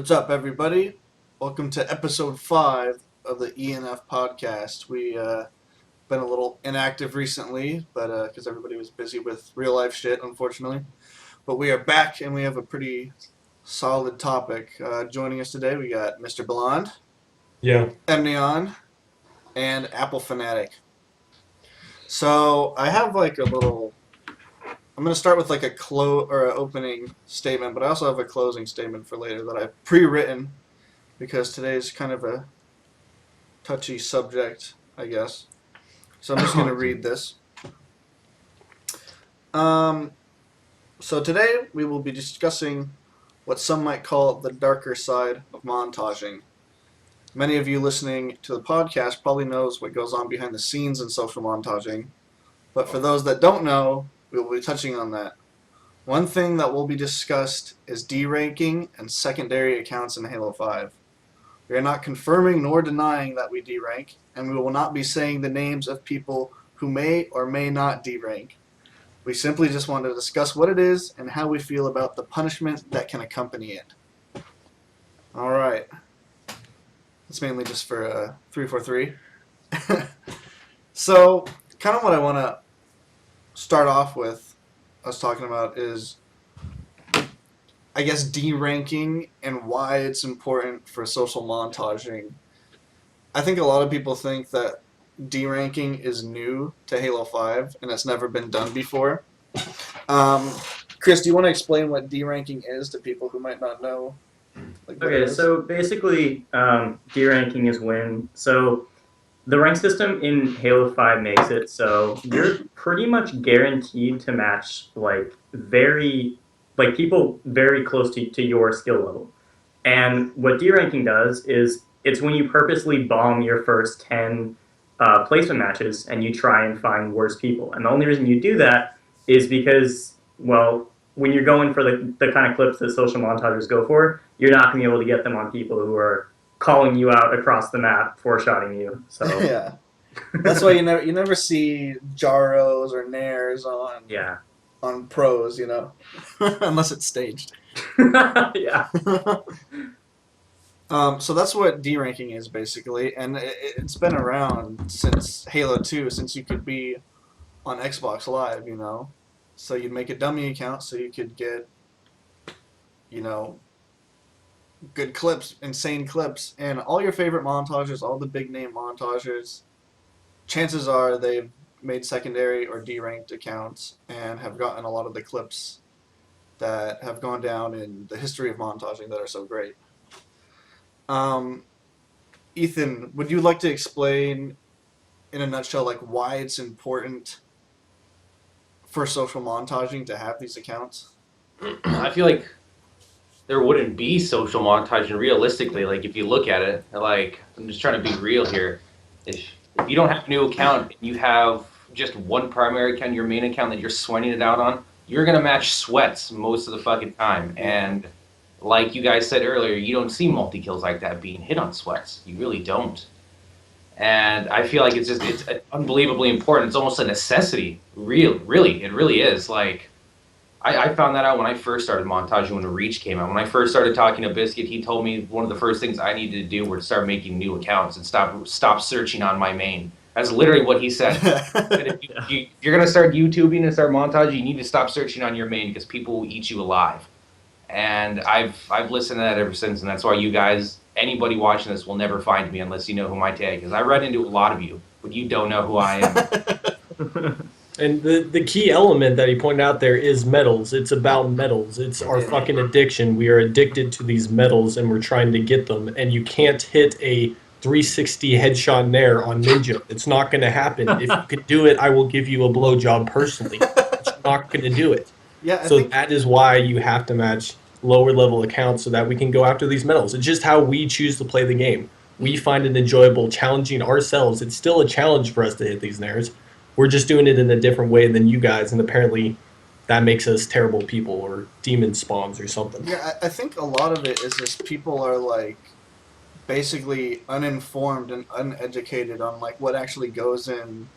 What's up, everybody? Welcome to episode 5 of the E&F Podcast. We been a little inactive recently, but because everybody was busy with real life shit, unfortunately. But we are back, and we have a pretty solid topic. Joining us today, we got Mr. Blonde, Yeah. Emnion, and Apple Fanatic. So I have like a little. I'm going to start with like a opening statement, but I also have a closing statement for later that I've pre-written because today's kind of a touchy subject, I guess. So I'm just going to read this. So today we will be discussing what some might call the darker side of montaging. Many of you listening to the podcast probably knows what goes on behind the scenes in social montaging, but for those that don't know, we will be touching on that. One thing that will be discussed is deranking and secondary accounts in Halo 5. We are not confirming nor denying that we derank, and we will not be saying the names of people who may or may not derank. We simply just want to discuss what it is and how we feel about the punishment that can accompany it. Alright. That's mainly just for 343. So, kind of what I want to start off with us talking about is, I guess, deranking and why it's important for social montaging. I think a lot of people think that deranking is new to Halo 5 and it's never been done before. Chris, do you want to explain what deranking is to people who might not know? Okay, so basically, deranking is when the rank system in Halo 5 makes it so you're pretty much guaranteed to match people very close to your skill level. And what deranking does is it's when you purposely bomb your first 10 placement matches and you try and find worse people. And the only reason you do that is because, well, when you're going for the kind of clips that social montagers go for, you're not going to be able to get them on people who are calling you out across the map, four-shotting you. So yeah, that's why you never see Jaros or Nairs on pros, unless it's staged. Yeah. So that's what deranking is basically, and it's been around since Halo 2, since you could be on Xbox Live, So you'd make a dummy account so you could get, good clips, insane clips, and all your favorite montages, all the big name montages, chances are they've made secondary or deranked accounts and have gotten a lot of the clips that have gone down in the history of montaging that are so great. Ethan, would you like to explain in a nutshell why it's important for social montaging to have these accounts? I feel like there wouldn't be social montaging realistically. If you look at it, I'm just trying to be real here. If you don't have a new account and you have just one primary account, your main account that you're sweating it out on, you're going to match sweats most of the fucking time. And like you guys said earlier, you don't see multi-kills like that being hit on sweats. You really don't. And I feel like it's unbelievably important. It's almost a necessity. It really is. I found that out when I first started montaging when the Reach came out. When I first started talking to Biscuit, he told me one of the first things I needed to do was start making new accounts and stop searching on my main. That's literally what he said. If you're going to start YouTubing and start montaging, you need to stop searching on your main because people will eat you alive. And I've listened to that ever since, and that's why you guys, anybody watching this, will never find me unless you know who my tag is. I run into a lot of you, but you don't know who I am. And the key element that he pointed out there is medals. It's about medals. It's our fucking addiction. We are addicted to these medals, and we're trying to get them. And you can't hit a 360 headshot nair on Ninja. It's not going to happen. If you could do it, I will give you a blowjob personally. But you're not going to do it. Yeah. That is why you have to match lower level accounts so that we can go after these medals. It's just how we choose to play the game. We find it enjoyable challenging ourselves. It's still a challenge for us to hit these nairs. We're just doing it in a different way than you guys, and apparently that makes us terrible people or demon spawns or something. Yeah, I think a lot of it is just people are basically uninformed and uneducated on what actually goes in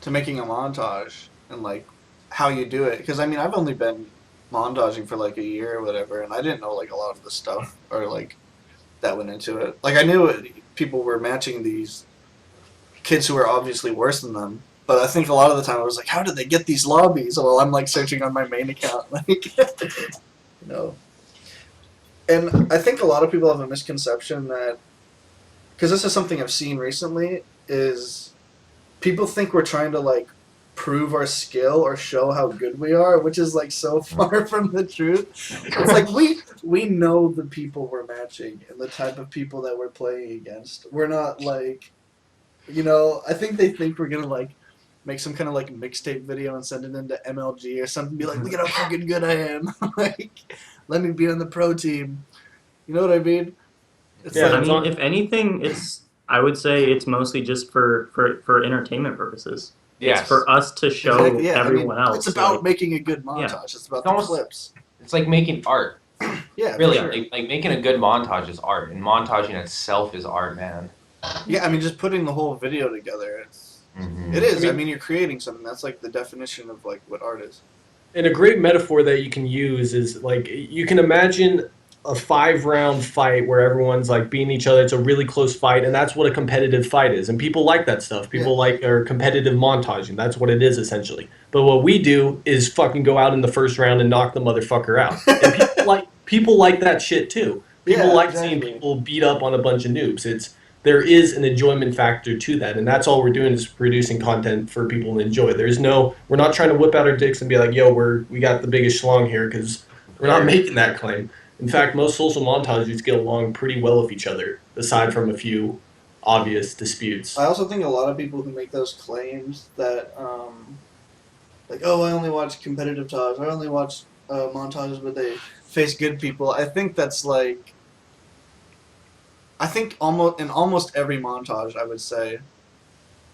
to making a montage and how you do it. Because I've only been montaging for like a year or whatever, and I didn't know like a lot of the stuff or like that went into it. Like I knew people were matching these kids who were obviously worse than them, but I think a lot of the time I was like, how did they get these lobbies? Well, I'm like searching on my main account, like you know. And I think a lot of people have a misconception that, because this is something I've seen recently, is people think we're trying to like prove our skill or show how good we are, which is like so far from the truth. It's like we know the people we're matching and the type of people that we're playing against. We're not like, I think they think we're gonna like make some kind of like mixtape video and send it into MLG or something. Be like, look at how fucking good I am. Like, let me be on the pro team. You know what I mean? It's Yeah, I like, mean, if anything, I would say it's mostly just for entertainment purposes. Yes. It's for us to show exactly, yeah. everyone I mean, else. it's about like, making a good montage. Yeah. It's about It's almost- the clips. It's like making art. Yeah, Really, for sure. like making a good montage is art, and montaging itself is art, man. Yeah, I mean, just putting the whole video together. Mhm. It is. I I mean- mean, you're creating something. That's like the definition of like what art is. And a great metaphor that you can use is like you can imagine a 5-round fight where everyone's like beating each other. It's a really close fight, and that's what a competitive fight is. And people like that stuff. People like our competitive montaging. That's what it is essentially. But what we do is fucking go out in the first round and knock the motherfucker out. And people like that shit too. People Yeah, like exactly. seeing people beat up on a bunch of noobs. There is an enjoyment factor to that, and that's all we're doing is producing content for people to enjoy. We're not trying to whip out our dicks and be like, yo, we got the biggest schlong here, because we're not making that claim. In fact, most social montages get along pretty well with each other, aside from a few obvious disputes. I also think a lot of people who make those claims that, like, oh, I only watch competitive Taj, I only watch montages where they face good people. I think that's like, almost every montage, I would say,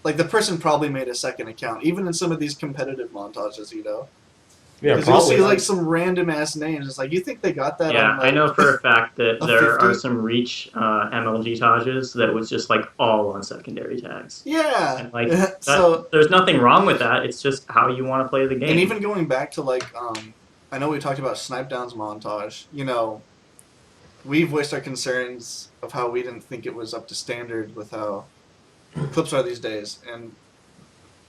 like the person probably made a second account, even in some of these competitive montages, Yeah, Because you'll see probably. like some random ass names. It's like, you think they got that? Yeah, on, like, I know for a fact that a there 50? are some Reach MLG Tages that was just like all on secondary tags. Yeah. And like So there's nothing wrong with that. It's just how you want to play the game. And even going back to like, I know we talked about Snipe Down's montage. We voiced our concerns of how we didn't think it was up to standard with how clips are these days, and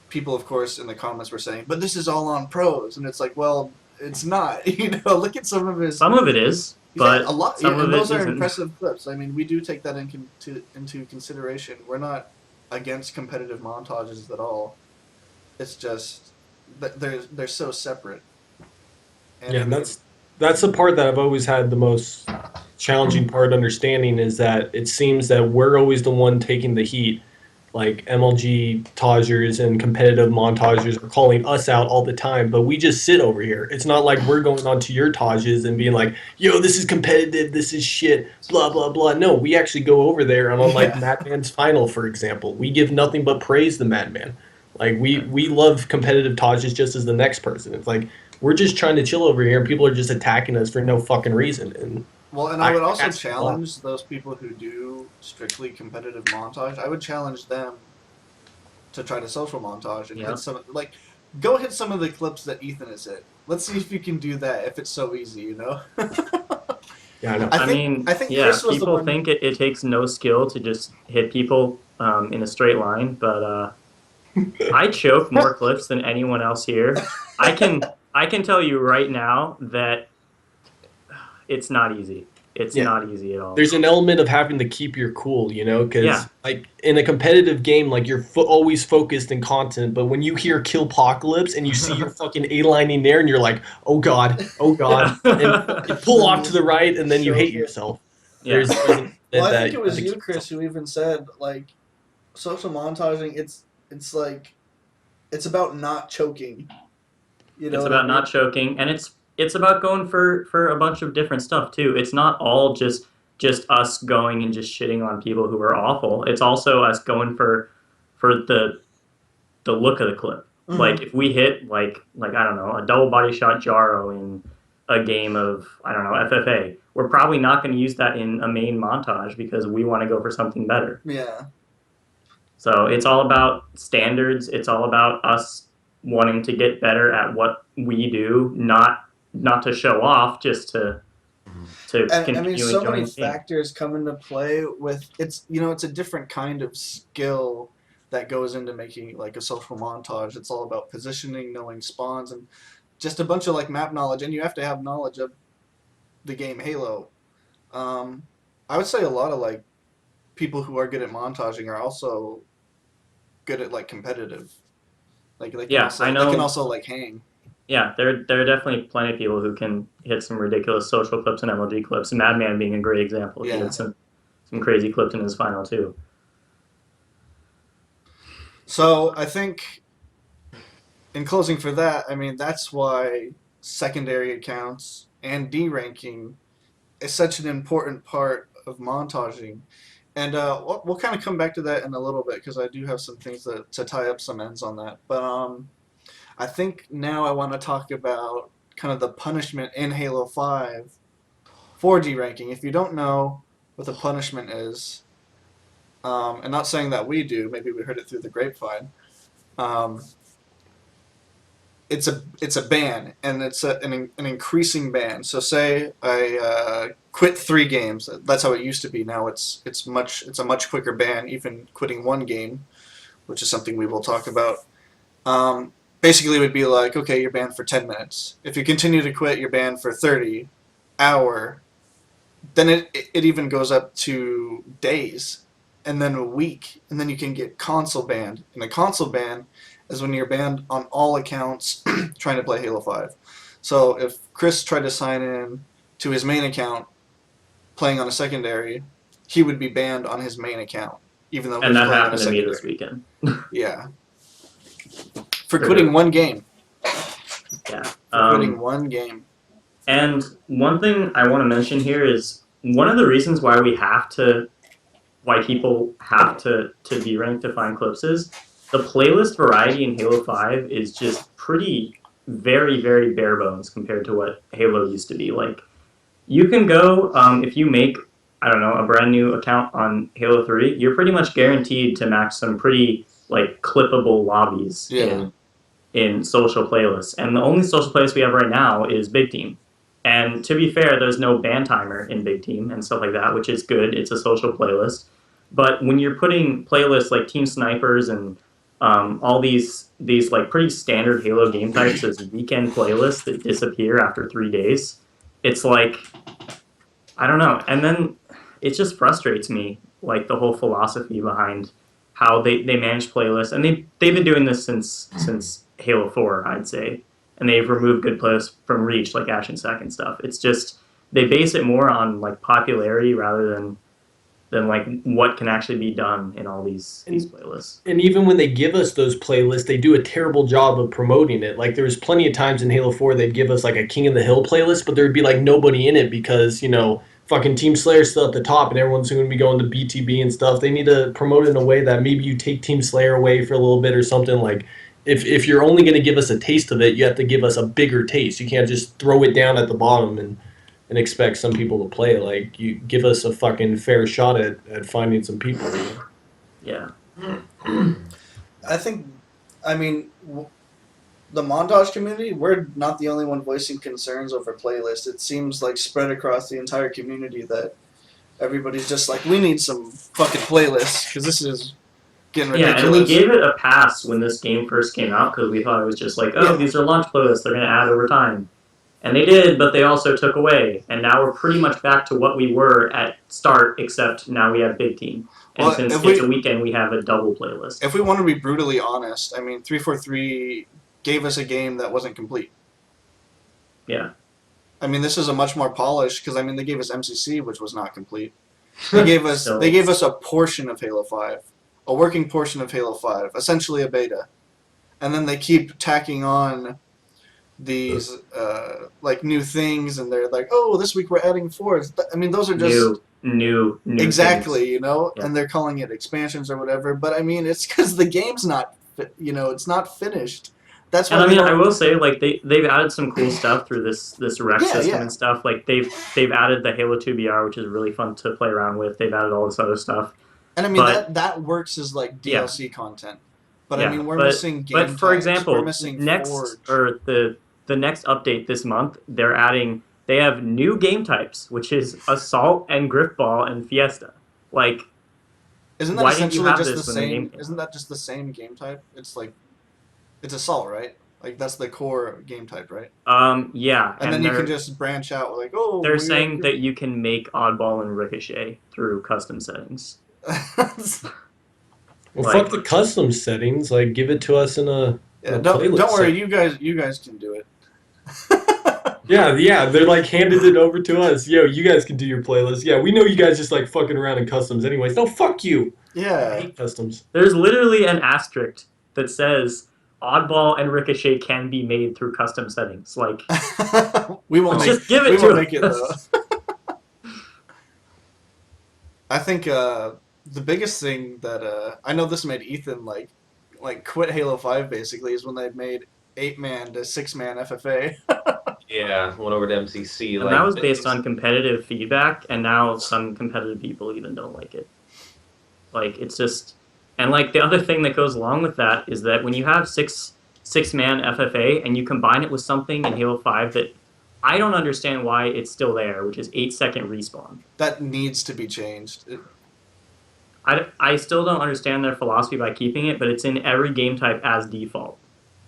people, of course, in the comments were saying, "But this is all on pros," and it's like, well, it's not. Look at some of his. Some of it is, but a lot. some Yeah, of and it those are isn't. impressive clips. I mean, we do take that into consideration. We're not against competitive montages at all. It's just that they're so separate. And Yeah, and that's the part that I've always had the most challenging part understanding, is that it seems that we're always the one taking the heat. Like MLG Tagers and competitive montagers are calling us out all the time, but we just sit over here. It's not like we're going on to your Tages and being like, yo, this is competitive, this is shit, blah, blah, blah. No, we actually go over there and on like Yeah. Madman's Final, for example, we give nothing but praise to Madman. Like we love competitive Tages just as the next person. It's like, we're just trying to chill over here and people are just attacking us for no fucking reason. And Well, and I would also that's a lot. challenge those people who do strictly competitive montage. I would challenge them to try to social montage and Yeah. hit some, like, go hit some of the clips that Ethan has hit. Let's see if you can do that, if it's so easy, yeah, I know. I think yeah, Chris was the people one. think it takes no skill to just hit people in a straight line, but I choke more clips than anyone else here. I can tell you right now that it's not easy. It's Yeah. not easy at all. There's an element of having to keep your cool, because Yeah. like in a competitive game, like you're always focused and content, but when you hear Killpocalypse and you see your fucking A-lining there and you're like, oh god, and you pull off to the right and then you hate yourself. Yeah. There's Well, I that think it was have to you, keep Chris, who even said, like, social montaging, it's like, it's about not choking. You know It's what about I not mean? choking, and it's about going for a bunch of different stuff too. It's not all just us going and just shitting on people who are awful. It's also us going for the look of the clip. Mhm. Like if we hit like I don't know, a double body shot Jaro in a game of, I don't know, FFA, we're probably not going to use that in a main montage because we want to go for something better. Yeah. So it's all about standards. It's all about us wanting to get better at what we do, not not to show off, just to And continue so enjoying many the game. factors come into play with it's a different kind of skill that goes into making like a social montage. It's all about positioning, knowing spawns, and just a bunch of like map knowledge, and you have to have knowledge of the game Halo. I would say a lot of like people who are good at montaging are also good at like competitive. Like Yeah, I they can know. also like hang. Yeah, there are definitely plenty of people who can hit some ridiculous social clips and MLG clips. Madman being a great example. He Yeah. did some crazy clips in his final too. So I think in closing for that, I mean that's why secondary accounts and D ranking is such an important part of montaging. And we'll kind of come back to that in a little bit because I do have some things to tie up some ends on that. But I think now I want to talk about kind of the punishment in Halo 5 for D ranking. If you don't know what the punishment is, and not saying that we do, maybe we heard it through the grapevine. It's a ban, and it's an increasing ban. So say I quit 3 games. That's how it used to be. Now it's a much quicker ban, even quitting 1 game, which is something we will talk about. Basically, it would be like, okay, you're banned for 10 minutes. If you continue to quit, you're banned for 30 hour. Then it even goes up to days, and then a week, and then you can get console banned. And the console ban is when you're banned on all accounts trying to play Halo 5. So if Chris tried to sign in to his main account playing on a secondary, he would be banned on his main account, even though he And was that playing on a happened to me secondary. this weekend. Yeah. For quitting 1 game. Yeah. For quitting 1 game. And one thing I want to mention here is one of the reasons why people have to derank to find clips is the playlist variety in Halo 5 is just pretty, very, very bare bones compared to what Halo used to be. Like, you can go, if you make, I don't know, a brand new account on Halo 3, you're pretty much guaranteed to match some pretty, like, clippable lobbies in social playlists. And the only social playlist we have right now is Big Team. And to be fair, there's no ban timer in Big Team and stuff like that, which is good. It's a social playlist. But when you're putting playlists like Team Snipers and all these like pretty standard Halo game types as weekend playlists that disappear after 3 days, it's like, I don't know. And then it just frustrates me, like the whole philosophy behind how they manage playlists. And they've been doing this since Halo 4, I'd say. And they've removed good playlists from Reach, like Ash and Sack and stuff. It's just, they base it more on like popularity rather than like what can actually be done in all these playlists. And even when they give us those playlists, they do a terrible job of promoting it. Like there's plenty of times in Halo 4 they'd give us like a King of the Hill playlist, but there'd be like nobody in it because, fucking Team Slayer's still at the top and everyone's going to be going to BTB and stuff. They need to promote it in a way that maybe you take Team Slayer away for a little bit or something. Like if you're only going to give us a taste of it, you have to give us a bigger taste. You can't just throw it down at the bottom and expect some people to play. Like, you give us a fucking fair shot at finding some people. Yeah. I think, the montage community, we're not the only one voicing concerns over playlists. It seems like spread across the entire community that everybody's just like, we need some fucking playlists because this is getting ridiculous. Yeah, and we gave it a pass when this game first came out because we thought it was just like, these are launch playlists, they're going to add over time. And they did, but they also took away. And now we're pretty much back to what we were at start, except now we have Big Team. And since it's a weekend, we have a double playlist. If we want to be brutally honest, 343 gave us a game that wasn't complete. Yeah. This is a much more polished, because they gave us MCC, which was not complete. They gave us a portion of Halo 5, a working portion of Halo 5, essentially a beta. And then they keep tacking on these new things, and they're like, oh, this week we're adding 4. Those are just new exactly things. Yeah. And they're calling it expansions or whatever, but it's because the game's not it's not finished. That's why. And I will say, like, they've added some cool stuff through this rec system and stuff. Like they've added the Halo 2 BR, which is really fun to play around with. They've added all this other stuff, and that works as like DLC content. But we're missing game But for types. example, we're missing next Forge. or the the next update this month, they have new game types, which is Assault and Griffball and Fiesta. Like, Isn't that why didn't you essentially have just the this when the game same? came Isn't that just the same game type? It's like it's Assault, right? Like that's the core game type, right? Yeah, And then you can just branch out like, oh, they're saying that you can make Oddball and Ricochet through custom settings. Well, Like- fuck the custom settings. Like, give it to us in a yeah, playlist don't worry, setting. you guys can do it. Yeah, they're like handed it over to us. Yo, you guys can do your playlist. Yeah, we know you guys just like fucking around in customs anyways. No, fuck you. I Yeah. hate customs. There's literally an asterisk that says Oddball and Ricochet can be made through custom settings. Like, we won't just give it we to won't us. make it though. I think the biggest thing that I know this made Ethan like quit Halo 5 basically is when they made 8-man to 6-man FFA. Yeah, went over to MCC. And like that was based on competitive feedback, and now some competitive people even don't like it. Like, it's just... And, like, the other thing that goes along with that is that when you have 6-man FFA and you combine it with something in Halo 5 that I don't understand why it's still there, which is 8-second respawn. That needs to be changed. I still don't understand their philosophy by keeping it, but it's in every game type as default.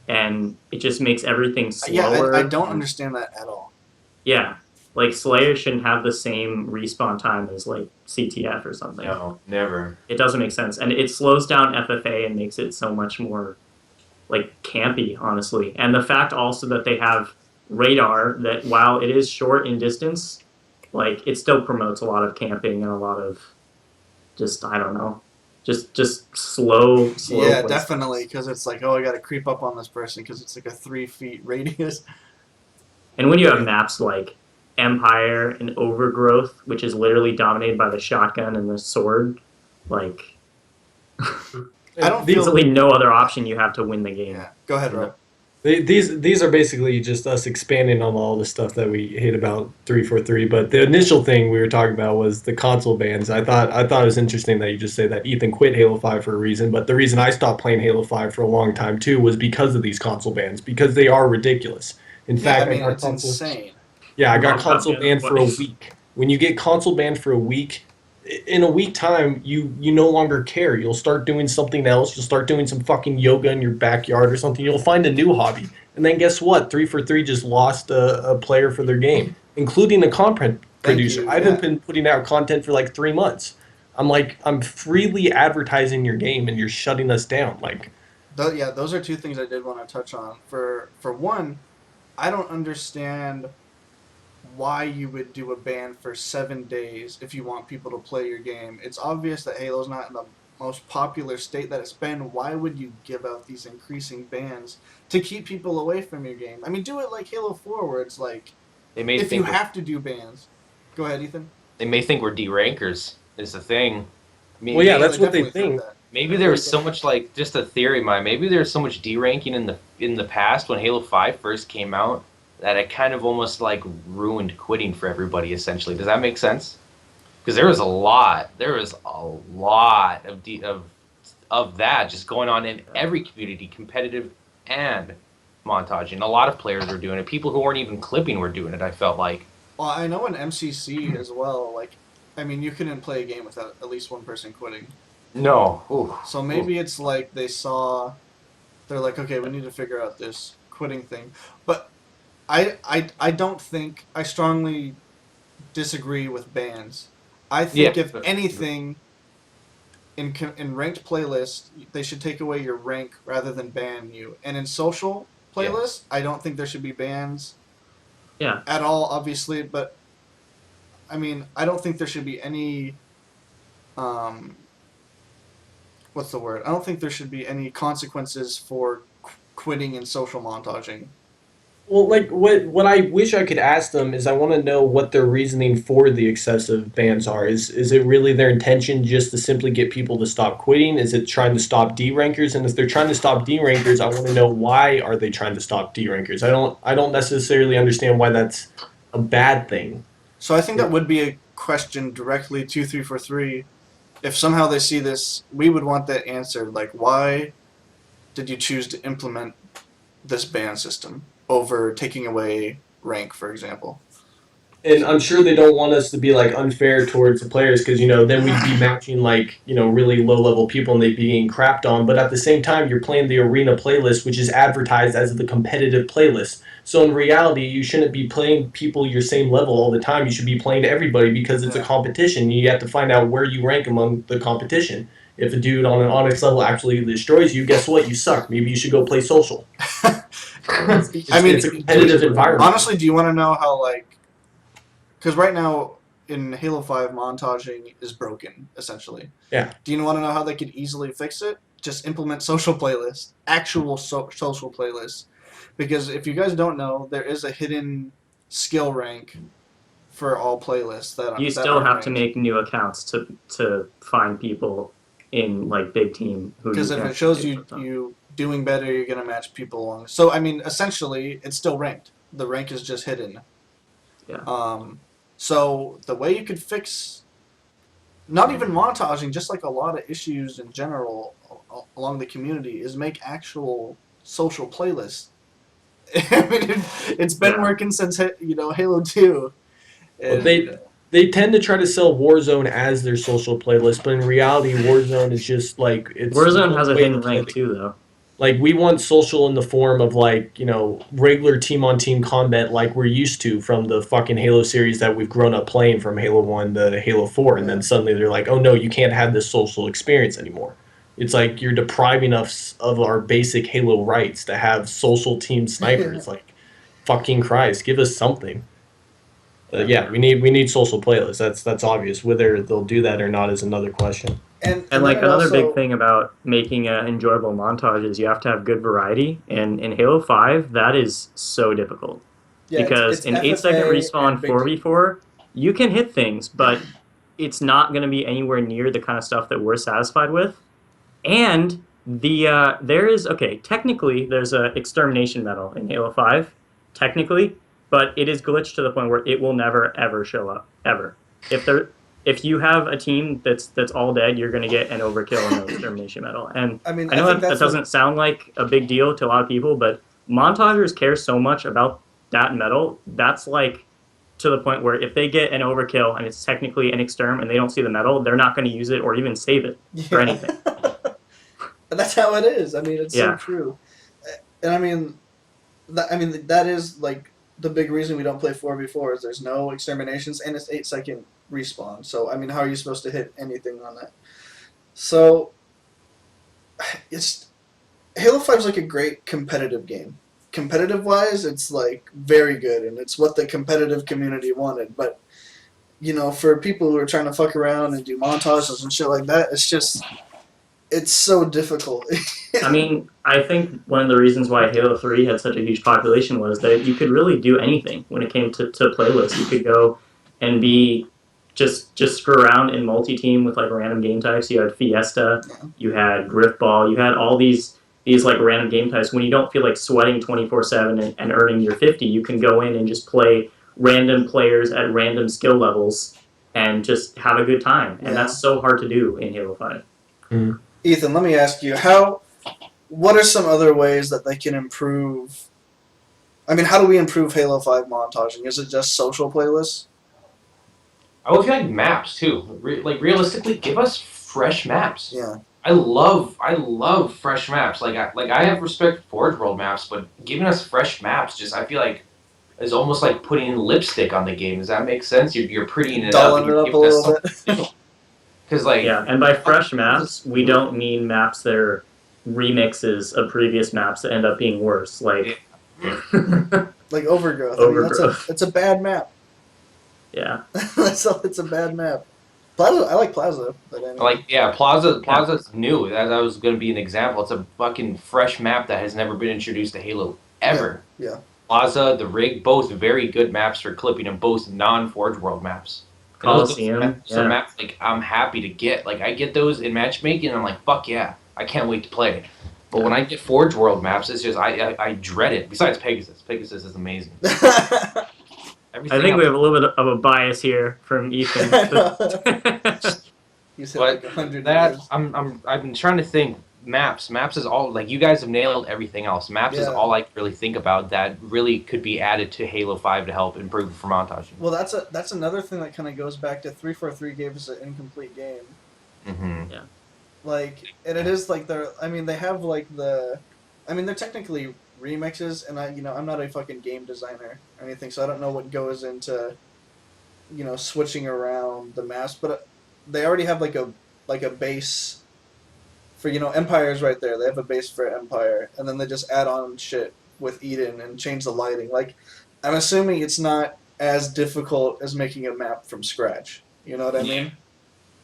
And it just makes everything slower. Yeah, I don't understand that at all. Yeah. Like, Slayer shouldn't have the same respawn time as, like, CTF or something. No, never. It doesn't make sense. And it slows down FFA and makes it so much more, like, campy, honestly. And the fact also that they have radar that, while it is short in distance, like, it still promotes a lot of camping and a lot of just, I don't know, just slow Yeah, places. definitely, because it's like, oh, I got to creep up on this person because it's like a 3 feet radius. And when you have maps like Empire and Overgrowth, which is literally dominated by the shotgun and the sword, like, I don't there's feel. really no other option you have to win the game. Yeah, go ahead, Rob. These are basically just us expanding on all the stuff that we hate about 343. But the initial thing we were talking about was the console bans. I thought it was interesting that you just say that Ethan quit Halo 5 for a reason. But the reason I stopped playing Halo 5 for a long time too was because of these console bans, because they are ridiculous. In fact, I mean, got it's console- insane. Yeah, I got Rob console got banned for a twice. week. When you get console banned for a week, in a week time, you no longer care. You'll start doing something else. You'll start doing some fucking yoga in your backyard or something. You'll find a new hobby. And then guess what? 343 just lost a player for their game, including a content producer. you, I've yeah. been putting out content for like 3 months. I'm freely advertising your game and you're shutting us down. Like, Yeah, those are two things I did want to touch on. For one, I don't understand why you would do a ban for 7 days if you want people to play your game. It's obvious that Halo's not in the most popular state that it's been. Why would you give out these increasing bans to keep people away from your game? I mean, do it like Halo 4 where it's like, They may if think you have to do bans. Go ahead, Ethan. they may think we're D-rankers is the thing. I mean, well, yeah, Yeah, that's what they definitely think. that. maybe there was so much, like, just a theory of mine. Maybe there was so much D-ranking in the past when Halo 5 first came out that it kind of almost like ruined quitting for everybody. Essentially, does that make sense? Because there was a lot of that just going on in every community, competitive and montaging. A lot of players were doing it. People who weren't even clipping were doing it. I felt like. Well, I know in MCC as well, like, I mean, you couldn't play a game without at least one person quitting. No. Ooh. So maybe it's like they're like, okay, we need to figure out this quitting thing. But I don't think, I strongly disagree with bans. I think Yeah. if anything, in ranked playlists, they should take away your rank rather than ban you. And in social playlists, I don't think there should be bans Yeah. at all, obviously. But, I mean, I don't think there should be any... what's the word? I don't think there should be any consequences for quitting in social montaging. Well, like what I wish I could ask them is I want to know what their reasoning for the excessive bans are. Is it really their intention just to simply get people to stop quitting? Is it trying to stop D rankers? And if they're trying to stop D rankers, I want to know why are they trying to stop D rankers? I don't necessarily understand why that's a bad thing. So I think that would be a question directly to 343. If somehow they see this, we would want that answered. Like, why did you choose to implement this ban system? over taking away rank, for example. And I'm sure they don't want us to be like unfair towards the players because, then we'd be matching like, really low level people and they'd be getting crapped on. But at the same time, you're playing the arena playlist, which is advertised as the competitive playlist. So in reality, you shouldn't be playing people your same level all the time. You should be playing everybody because it's a competition. You have to find out where you rank among the competition. If a dude on an Onyx level actually destroys you, guess what? You suck. Maybe you should go play social. It's a competitive environment. Honestly, do you want to know how, like, because right now in Halo 5, montaging is broken, essentially. Yeah. Do you want to know how they could easily fix it? Just implement social playlists, actual social playlists. Because if you guys don't know, there is a hidden skill rank for all playlists. You still have to make new accounts to find people in, like, big team. Because if it shows you doing better, you're going to match people along. So, I mean, essentially, it's still ranked. The rank is just hidden. Yeah. So the way you could fix, not even montaging, just like a lot of issues in general along the community, is make actual social playlists. I mean, it's been working since Halo 2. Well, they tend to try to sell Warzone as their social playlist, but in reality, Warzone is just like Warzone has a hidden rank too, though. Like, we want social in the form of, like, regular team-on-team combat like we're used to from the fucking Halo series that we've grown up playing from Halo 1 to Halo 4, and then suddenly they're like, oh no, you can't have this social experience anymore. It's like you're depriving us of our basic Halo rights to have social team snipers. Like, fucking Christ, give us something. We need social playlists. That's obvious. Whether they'll do that or not is another question. And like another big thing about making an enjoyable montage is you have to have good variety. And in Halo 5, that is so difficult. Because in 8-second respawn 4v4, you can hit things, but it's not going to be anywhere near the kind of stuff that we're satisfied with. And technically there's an extermination medal in Halo 5, technically, but it is glitched to the point where it will never ever show up, ever. If you have a team that's all dead, you're going to get an overkill and an extermination medal. And I know that doesn't sound like a big deal to a lot of people, but montagers care so much about that medal. That's like to the point where if they get an overkill and it's technically an exterm and they don't see the medal, they're not going to use it or even save it for anything. That's how it is. I mean, it's so true. And that is like the big reason we don't play 4v4 is there's no exterminations and it's 8-second respawn. So, I mean, how are you supposed to hit anything on that? So, Halo 5 is like a great competitive game. Competitive-wise, it's like very good, and it's what the competitive community wanted. But, for people who are trying to fuck around and do montages and shit like that, it's so difficult. I mean, I think one of the reasons why Halo 3 had such a huge population was that you could really do anything when it came to playlists. You could go and be just screw around in multi-team with like random game types. You had Fiesta, you had Griffball, you had all these like random game types. When you don't feel like sweating 24/7 and earning your 50, you can go in and just play random players at random skill levels and just have a good time. And that's so hard to do in Halo 5. Mm-hmm. Ethan, let me ask you, what are some other ways that they can improve? I mean, how do we improve Halo 5 montaging? Is it just social playlists? I would feel like maps too. Realistically, give us fresh maps. Yeah. I love fresh maps. I have respect for Forge World maps, but giving us fresh maps I feel like is almost like putting lipstick on the game. Does that make sense? You're prettying it up. Dulling it up a little bit. And by fresh maps, we don't mean maps that are remixes of previous maps that end up being worse. Like Overgrowth. Overgrowth. I mean, it's a bad map. Yeah. It's a bad map. Plaza, I like Plaza. But I mean, Plaza's new. That was going to be an example. It's a fucking fresh map that has never been introduced to Halo ever. Yeah. Plaza, the Rig, both very good maps for clipping and both non-Forge World maps. Coliseum. Some maps I'm happy to get. I get those in matchmaking and I'm like, fuck yeah, I can't wait to play. But when I get Forge World maps, it's just I dread it. Besides Pegasus. Pegasus is amazing. I think we have a little bit of a bias here from Ethan. You said but 100 that years. I've been trying to think maps. Maps is all like you guys have nailed everything else. Maps is Yeah. all I can really think about that really could be added to Halo 5 to help improve for montaging. Well, that's another thing that kind of goes back to 343 gave us an incomplete game. Mm-hmm. Like, and it is like they have like they're technically remixes, and I'm not a fucking game designer or anything, so I don't know what goes into, switching around the maps, but they already have like a base for, Empire's right there. They have a base for Empire, and then they just add on shit with Eden and change the lighting. Like, I'm assuming it's not as difficult as making a map from scratch. You know what I mean?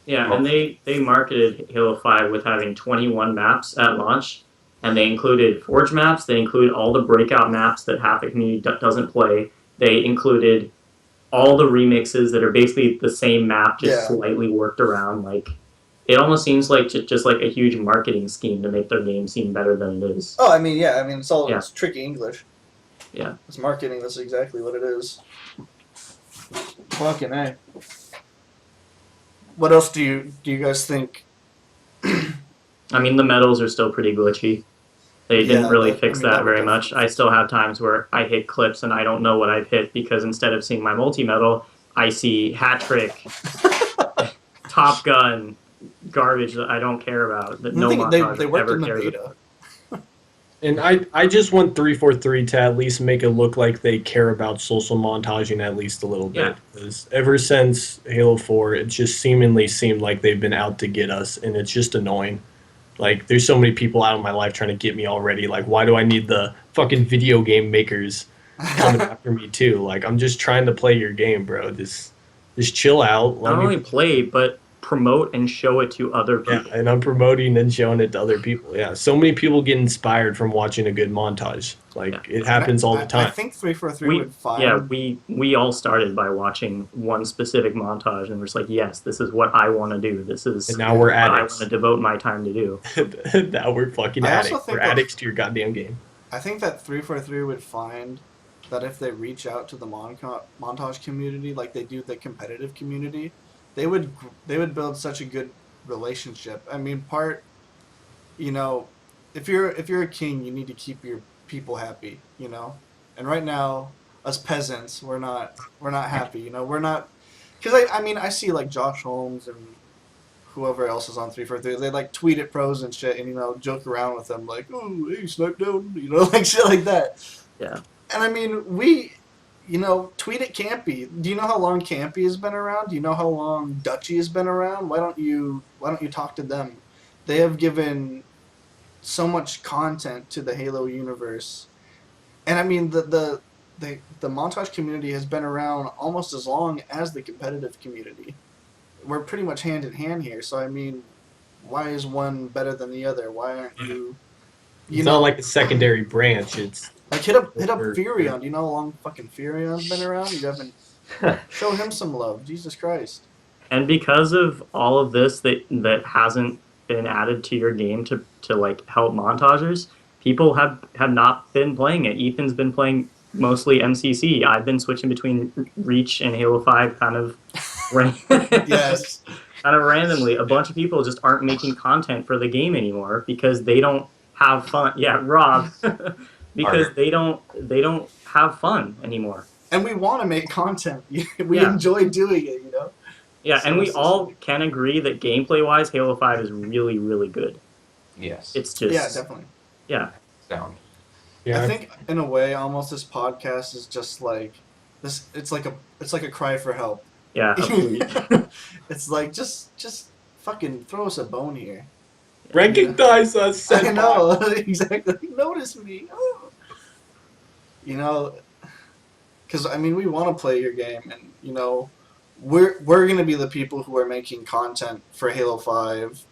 Yeah, and they marketed Halo 5 with having 21 maps at launch, and they included Forge maps, they include all the breakout maps that half the community doesn't play, they included all the remixes that are basically the same map, just slightly worked around. Like, it almost seems like just like a huge marketing scheme to make their game seem better than it is. Oh, it's tricky English. Yeah. It's marketing, that's exactly what it is. Fucking A. What else do you guys think? I mean, the medals are still pretty glitchy. They didn't really fix that very much. I still have times where I hit clips and I don't know what I've hit because instead of seeing my multi-medal, I see hat trick, Top Gun, garbage that I don't care about, that no montage ever cares about. And I just want 343 to at least make it look like they care about social montaging at least a little bit. Because ever since Halo 4, it just seemingly seemed like they've been out to get us, and it's just annoying. Like, there's so many people out in my life trying to get me already. Like, why do I need the fucking video game makers coming after me too? Like, I'm just trying to play your game, bro. Just chill out. Not only play, but promote and show it to other people. Yeah, and I'm promoting and showing it to other people. Yeah, so many people get inspired from watching a good montage. Like, it happens all the time. I think 343 would find... Yeah, we all started by watching one specific montage, and we're just like, yes, this is what I want to do. This is and now we're what I addicts. want to devote my time to do. Now we're fucking addicts. We're addicts to your goddamn game. I think that 343 would find that if they reach out to the montage community like they do the competitive community, they would build such a good relationship. I mean, if you're a king, you need to keep your people happy, And right now, us peasants, we're not happy, We're not, because I see like Josh Holmes and whoever else is on 343. They like tweet at pros and shit, and joke around with them like, oh, hey, snipe down, like shit like that. Yeah. And I mean, tweet at Campy. Do you know how long Campy has been around? Do you know how long Dutchy has been around? Why don't you talk to them? They have given so much content to the Halo universe. And I mean, the montage community has been around almost as long as the competitive community. We're pretty much hand in hand here. So I mean, why is one better than the other? Why aren't you? It's not like a secondary branch. It's like hit up Furion. Do you know how long fucking Furion's been around? You haven't show him some love. Jesus Christ. And because of all of this that hasn't been added to your game to like help montagers, people have not been playing it. Ethan's been playing mostly MCC. I've been switching between Reach and Halo 5 kind of yes. Kind of randomly. A bunch of people just aren't making content for the game anymore because they don't have fun. Yeah, Rob. Because they don't have fun anymore. And we want to make content. We enjoy doing it, Yeah, and we all can agree that gameplay-wise, Halo 5 is really, really good. Yes. It's just... Yeah, definitely. Yeah. Sound. Yeah. I think, in a way, almost this podcast is just like... It's like a cry for help. Yeah, It's like, just fucking throw us a bone here. Recognize us. I know, exactly. Notice me. Oh. Because we want to play your game, and we're gonna be the people who are making content for Halo 5.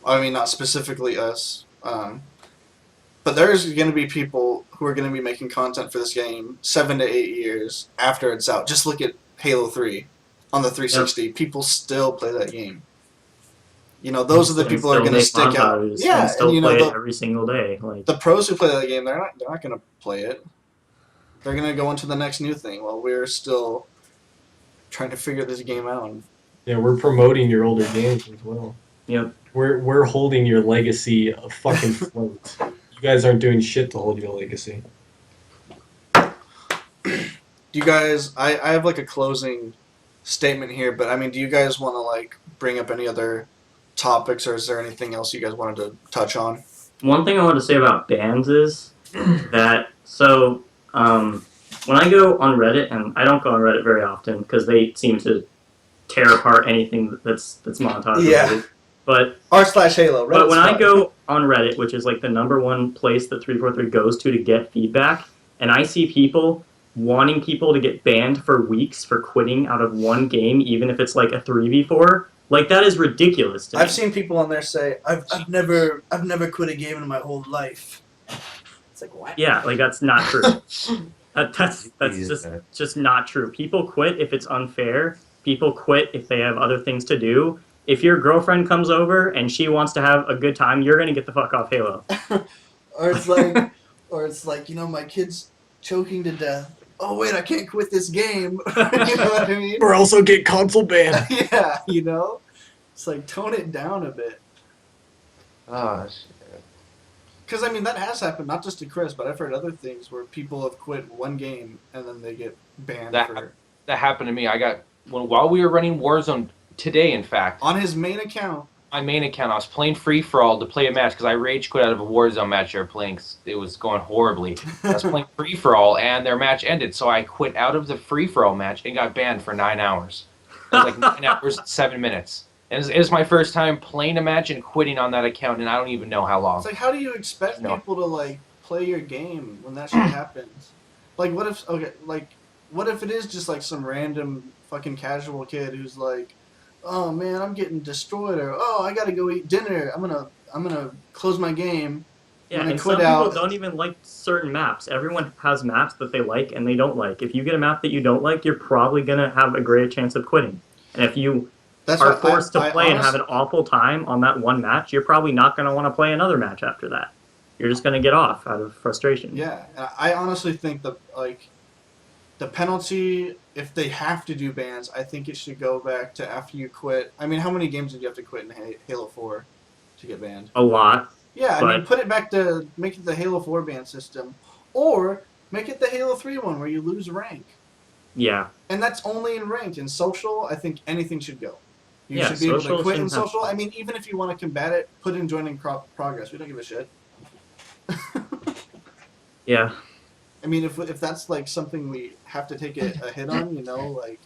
I mean, not specifically us, but there's gonna be people who are gonna be making content for this game 7 to 8 years after it's out. Just look at Halo 3 on the 360. Yep. People still play that game. Those are the people who are going to stick out. Yeah, and still play it every single day. Like the pros who play that game, they're not going to play it. They're going to go into the next new thing while we're still trying to figure this game out. Yeah, we're promoting your older games as well. Yep. We're holding your legacy fucking float. You guys aren't doing shit to hold your legacy. Do you guys? I have like a closing statement here, but I mean, do you guys want to like bring up any other topics, or is there anything else you guys wanted to touch on? One thing I want to say about bans is that when I go on Reddit, and I don't go on Reddit very often because they seem to tear apart anything that's montage related. But r/Halo. but when I go on Reddit, which is like the #1 place that 343 goes to get feedback, and I see people wanting people to get banned for weeks for quitting out of one game, even if it's like a 3v4, like that is ridiculous to me. I've seen people on there say, "I've never quit a game in my whole life." It's like, what? Yeah, like that's not true. That's just not true. People quit if it's unfair. People quit if they have other things to do. If your girlfriend comes over and she wants to have a good time, you're gonna get the fuck off Halo. or it's like, my kid's choking to death. Oh wait, I can't quit this game. You know what I mean? Or also get console banned. Yeah, it's like tone it down a bit. Oh, shit. Because I mean that has happened, not just to Chris, but I've heard other things where people have quit one game and then they get banned. That happened to me. I got while we were running Warzone today. In fact, on his main account. My main account, I was playing free for all to play a match because I rage quit out of a Warzone match they were playing. It was going horribly. I was playing free for all, and their match ended, so I quit out of the free for all match and got banned for 9 hours. It was like 9 hours and 7 minutes. And it was my first time playing a match and quitting on that account, and I don't even know how long. It's like, how do you expect people to like play your game when that shit happens? Like, what if it is just like some random fucking casual kid who's like, oh man, I'm getting destroyed, or oh, I gotta go eat dinner. I'm gonna close my game. Yeah, and quit some out. people don't even like certain maps. Everyone has maps that they like and they don't like. If you get a map that you don't like, you're probably gonna have a greater chance of quitting. And if you are forced to play and have an awful time on that one match, you're probably not gonna want to play another match after that. You're just gonna get off out of frustration. Yeah, and I honestly think that the penalty, if they have to do bans, I think it should go back to after you quit. I mean, how many games did you have to quit in Halo 4 to get banned? A lot. Yeah, I mean, put it back to make it the Halo 4 ban system, or make it the Halo 3 one where you lose rank. Yeah. And that's only in ranked. In social, I think anything should go. You Yeah, should be able to quit in social. social. I mean, even if you want to combat it, put in joining progress. We don't give a shit. Yeah. I mean, if that's like something we have to take a hit on, like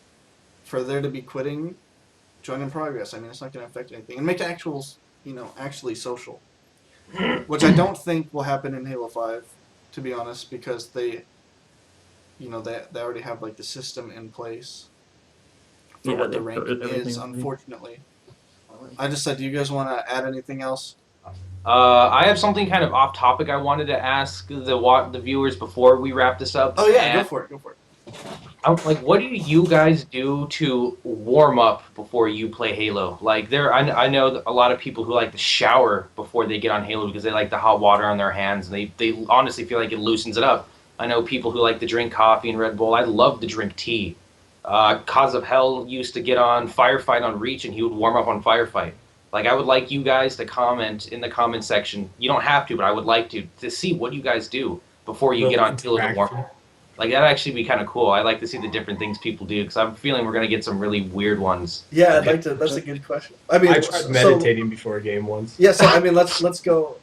for there to be quitting, join in progress. I mean, it's not going to affect anything, and make it actually social, which I don't think will happen in Halo 5, to be honest, because they already have like the system in place for what the rank is. Unfortunately, I just said, do you guys want to add anything else? I have something kind of off topic I wanted to ask the viewers before we wrap this up. Oh yeah, go for it. What do you guys do to warm up before you play Halo? Like, I know a lot of people who like to shower before they get on Halo because they like the hot water on their hands, and they honestly feel like it loosens it up. I know people who like to drink coffee and Red Bull. I love to drink tea. Cause of Hell used to get on Firefight on Reach, and he would warm up on Firefight. Like, I would like you guys to comment in the comment section. You don't have to, but I would like to see what you guys do before you get on Halo to warm up. Like, that'd actually be kind of cool. I like to see the different things people do, because I'm feeling we're going to get some really weird ones. Yeah, I'd like to. That's a good question. I mean, I tried meditating before a game once. Yeah, so I mean, let's go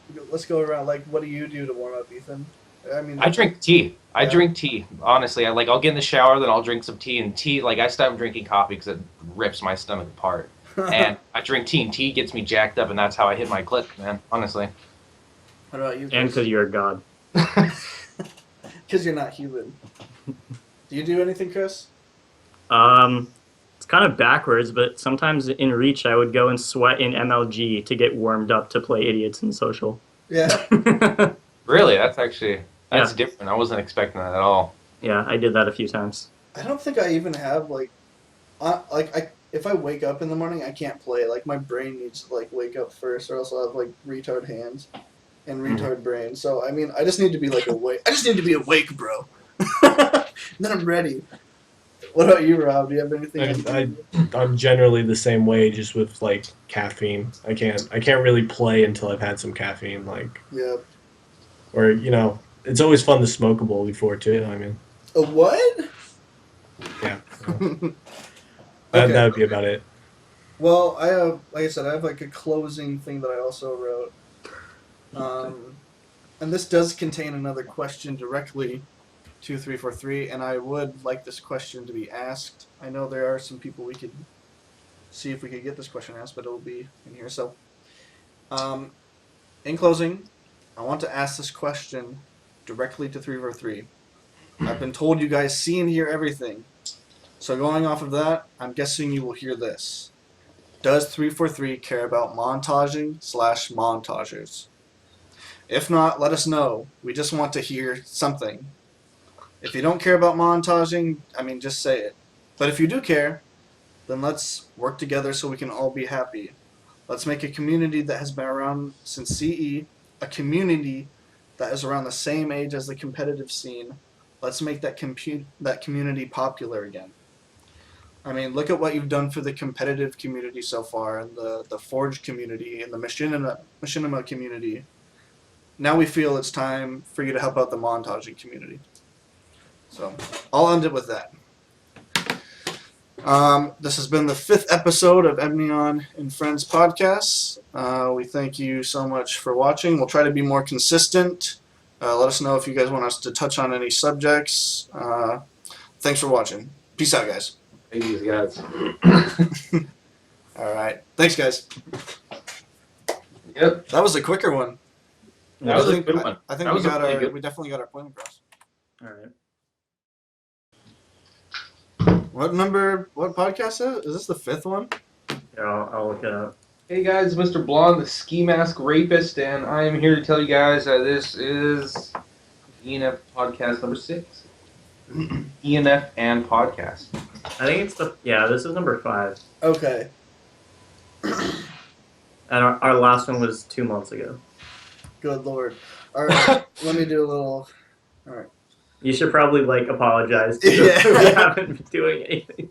around. Like, what do you do to warm up, Ethan? I mean, I drink tea. I drink tea. Honestly, I'll get in the shower, then I'll drink some tea. And tea, I stopped drinking coffee because it rips my stomach apart. And I drink tea, and tea gets me jacked up, and that's how I hit my clit, man. Honestly. What about you, Chris? And because you're a god. Because you're not human. Do you do anything, Chris? It's kind of backwards, but sometimes in Reach I would go and sweat in MLG to get warmed up to play idiots in social. Yeah. Really? That's different. I wasn't expecting that at all. Yeah, I did that a few times. I don't think I even have if I wake up in the morning, I can't play. Like, my brain needs to wake up first, or else I'll have retard hands and retard brain. So I mean, I just need to be awake. I just need to be awake, bro. Then I'm ready. What about you, Rob? Do you have anything? I'm generally the same way, just with like caffeine. I can't really play until I've had some caffeine. Like, Yeah. or it's always fun to smoke a bowl before too. I mean, A what? yeah, Okay. that would be about it. Well, I have, like I said, I have like a closing thing that I also wrote. And this does contain another question directly to 343, and I would like this question to be asked. I know there are some people we could see if we could get this question asked, but it'll be in here. So, in closing, I want to ask this question directly to 343. I've been told you guys see and hear everything. So going off of that, I'm guessing you will hear this. Does 343 care about montaging/montagers? If not, let us know. We just want to hear something. If you don't care about montaging, I mean, just say it. But if you do care, then let's work together so we can all be happy. Let's make a community that has been around since CE, a community that is around the same age as the competitive scene. Let's make that community popular again. I mean, look at what you've done for the competitive community so far, and the Forge community, and the machinima community. Now we feel it's time for you to help out the montaging community. So, I'll end it with that. This has been the 5th episode of Emnion and Friends podcast. We thank you so much for watching. We'll try to be more consistent. Let us know if you guys want us to touch on any subjects. Thanks for watching. Peace out, guys. Thank you, guys. All right. Thanks, guys. Yep. That was a quicker one. That was a good one. I think That we was really good. we definitely got our point across. All right. What podcast is this? The 5th one? Here, I'll look it up. Hey guys, Mr. Blonde, the ski mask rapist, and I am here to tell you guys that this is E&F Podcast number 6. E&F and Podcast. I think it's this is number 5. Okay. And our last one was 2 months ago. Good Lord. All right. Let me do a little. All right. You should probably apologize to Yeah. we haven't been doing anything.